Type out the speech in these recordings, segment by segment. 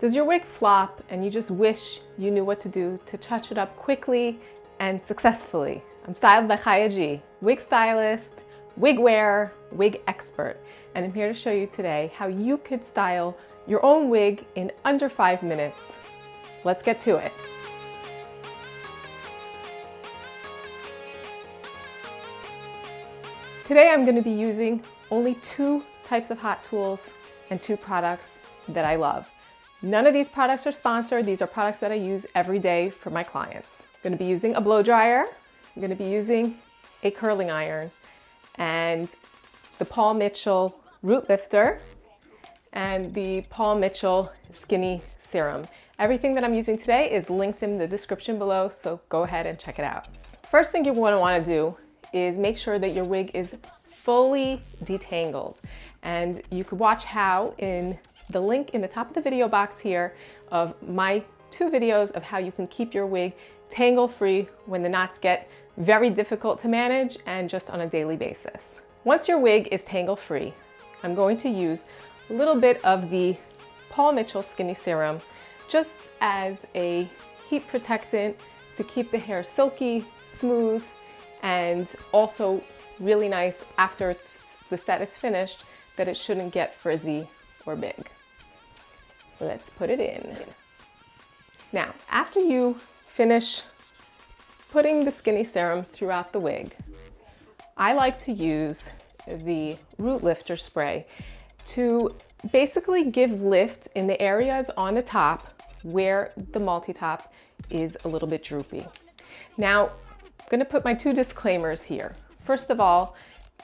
Does your wig flop and you just wish you knew what to do to touch it up quickly and successfully? I'm styled by Chaya G, wig stylist, wig wearer, wig expert, and I'm here to show you today how you could style your own wig in under 5 minutes. Let's get to it. Today I'm going to be using only 2 types of hot tools and 2 products that I love. None of these products are sponsored. These are products that I use every day for my clients. I'm going to be using a blow dryer. I'm going to be using a curling iron and the Paul Mitchell root lifter and the Paul Mitchell skinny serum. Everything that I'm using today is linked in the description below, so go ahead and check it out. First thing you're going to want to do is make sure that your wig is fully detangled. And you could watch how in the link in the top of the video box here of my 2 videos of how you can keep your wig tangle free when the knots get very difficult to manage and just on a daily basis. Once your wig is tangle free, I'm going to use a little bit of the Paul Mitchell Skinny Serum just as a heat protectant to keep the hair silky, smooth, and also really nice after the set is finished, that it shouldn't get frizzy or big. Let's put it in. Now, after you finish putting the skinny serum throughout the wig, I like to use the root lifter spray to basically give lift in the areas on the top where the multi-top is a little bit droopy. Now, I'm going to put my 2 disclaimers here. First of all,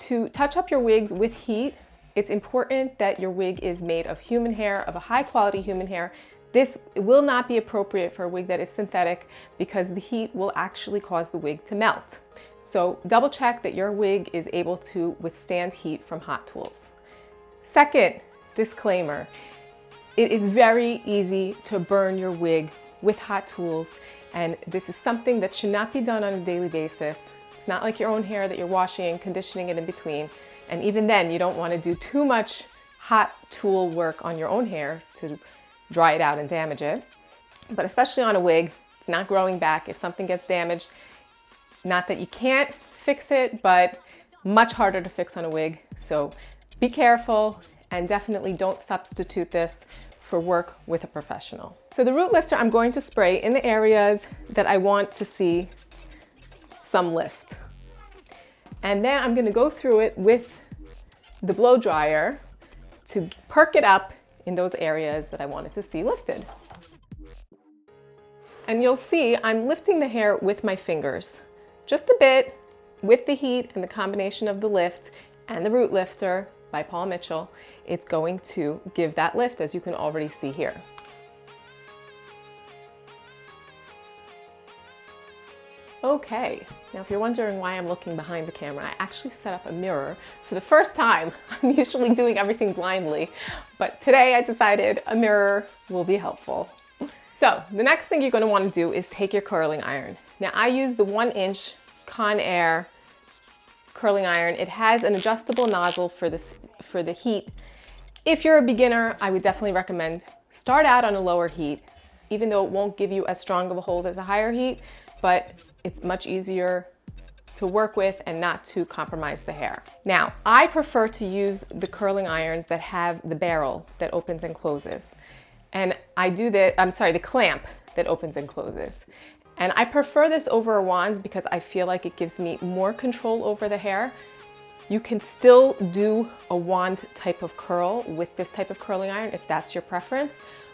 to touch up your wigs with heat, it's important that your wig is made of human hair, of a high quality human hair. This will not be appropriate for a wig that is synthetic because the heat will actually cause the wig to melt. So double check that your wig is able to withstand heat from hot tools. Second disclaimer, it is very easy to burn your wig with hot tools, and this is something that should not be done on a daily basis. It's not like your own hair that you're washing and conditioning it in between. And even then, you don't want to do too much hot tool work on your own hair to dry it out and damage it. But especially on a wig, it's not growing back. If something gets damaged, not that you can't fix it, but much harder to fix on a wig. So be careful and definitely don't substitute this for work with a professional. So the root lifter I'm going to spray in the areas that I want to see some lift. And then I'm going to go through it with the blow dryer to perk it up in those areas that I wanted to see lifted. And you'll see I'm lifting the hair with my fingers, just a bit, with the heat and the combination of the lift and the root lifter by Paul Mitchell. It's going to give that lift, as you can already see here. Okay, now if you're wondering why I'm looking behind the camera, I actually set up a mirror for the first time. I'm usually doing everything blindly, but today I decided a mirror will be helpful. So the next thing you're going to want to do is take your curling iron. Now I use the 1-inch Conair curling iron. It has an adjustable nozzle for the heat. If you're a beginner, I would definitely recommend start out on a lower heat, even though it won't give you as strong of a hold as a higher heat, but it's much easier to work with and not to compromise the hair. Now, I prefer to use the curling irons that have the barrel that opens and closes. And I do the clamp that opens and closes. And I prefer this over a wand because I feel like it gives me more control over the hair. You can still do a wand type of curl with this type of curling iron if that's your preference.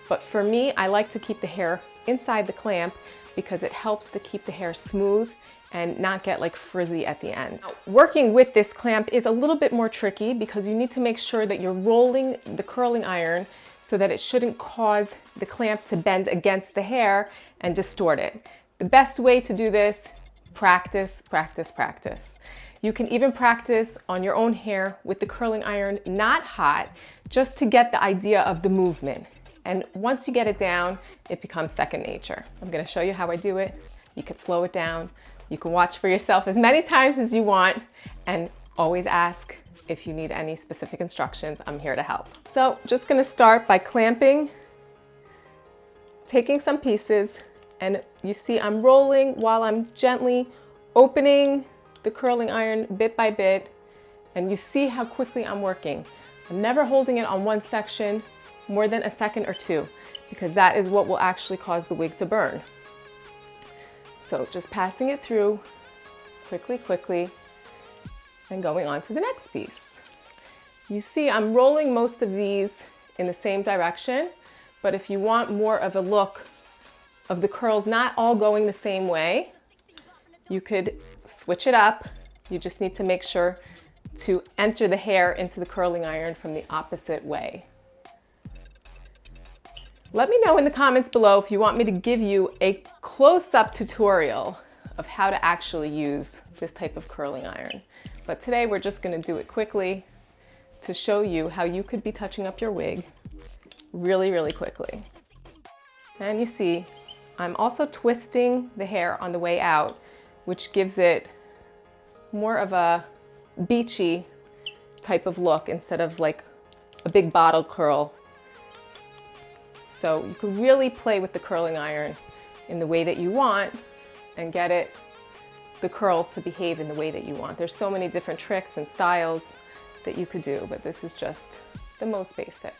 But for me, I like to keep the hair inside the clamp because it helps to keep the hair smooth and not get like frizzy at the end. Now, working with this clamp is a little bit more tricky because you need to make sure that you're rolling the curling iron so that it shouldn't cause the clamp to bend against the hair and distort it. The best way to do this, practice, practice, practice. You can even practice on your own hair with the curling iron not hot, just to get the idea of the movement. And once you get it down, it becomes second nature. I'm going to show you how I do it. You can slow it down. You can watch for yourself as many times as you want, and always ask if you need any specific instructions. I'm here to help. So just going to start by clamping taking some pieces, and you see I'm rolling while I'm gently opening the curling iron bit by bit, and you see how quickly I'm working. I'm never holding it on one section more than a second or two, because that is what will actually cause the wig to burn. So just passing it through quickly, and going on to the next piece. You see I'm rolling most of these in the same direction, but if you want more of a look of the curls not all going the same way, you could switch it up. You just need to make sure to enter the hair into the curling iron from the opposite way. Let me know in the comments below if you want me to give you a close-up tutorial of how to actually use this type of curling iron. But today we're just going to do it quickly to show you how you could be touching up your wig really quickly. And you see, I'm also twisting the hair on the way out, which gives it more of a beachy type of look instead of like a big bottle curl. So you can really play with the curling iron in the way that you want and get the curl to behave in the way that you want. There's so many different tricks and styles that you could do, but this is just the most basic.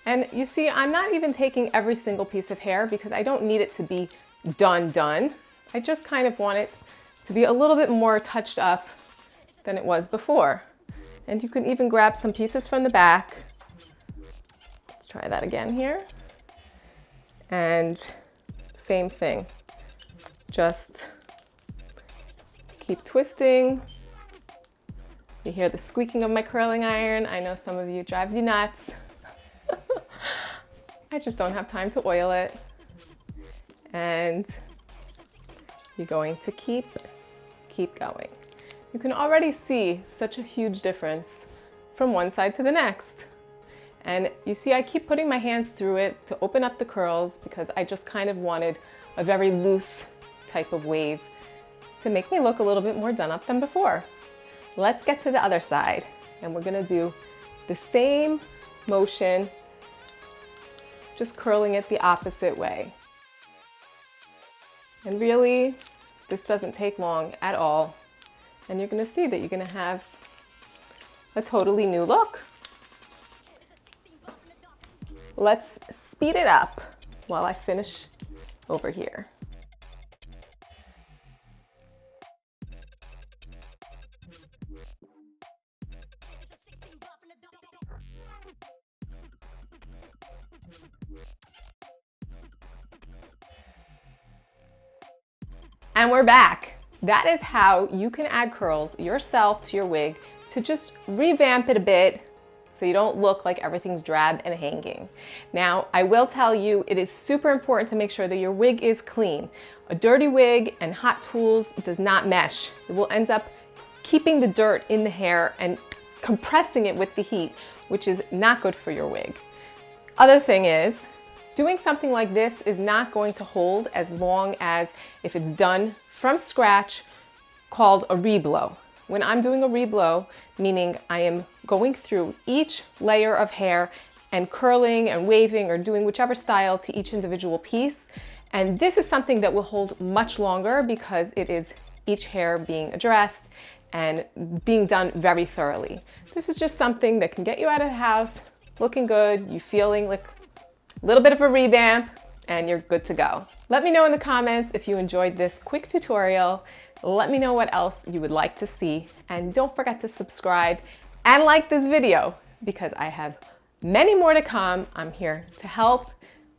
And you see, I'm not even taking every single piece of hair because I don't need it to be done. I just kind of want it to be a little bit more touched up than it was before. And you can even grab some pieces from the back. Let's try that again here. And same thing. Just keep twisting. You hear the squeaking of my curling iron. I know some of you, it drives you nuts. I just don't have time to oil it. And you're going to keep going. You can already see such a huge difference from one side to the next. And you see I keep putting my hands through it to open up the curls because I just kind of wanted a very loose type of wave to make me look a little bit more done up than before. Let's get to the other side, and we're gonna do the same motion, just curling it the opposite way. And really, this doesn't take long at all. And you're gonna see that you're gonna have a totally new look. Let's speed it up while I finish over here. And we're back. That is how you can add curls yourself to your wig to just revamp it a bit so you don't look like everything's drab and hanging. Now, I will tell you, it is super important to make sure that your wig is clean. A dirty wig and hot tools does not mesh. It will end up keeping the dirt in the hair and compressing it with the heat, which is not good for your wig. Other thing is, doing something like this is not going to hold as long as if it's done from scratch, called a reblow. When I'm doing a reblow, meaning I am going through each layer of hair and curling and waving or doing whichever style to each individual piece. And this is something that will hold much longer because it is each hair being addressed and being done very thoroughly. This is just something that can get you out of the house looking good, you feeling like a little bit of a revamp, and you're good to go. Let me know in the comments if you enjoyed this quick tutorial. Let me know what else you would like to see, and don't forget to subscribe and like this video because I have many more to come. I'm here to help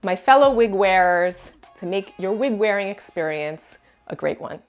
my fellow wig wearers to make your wig wearing experience a great one.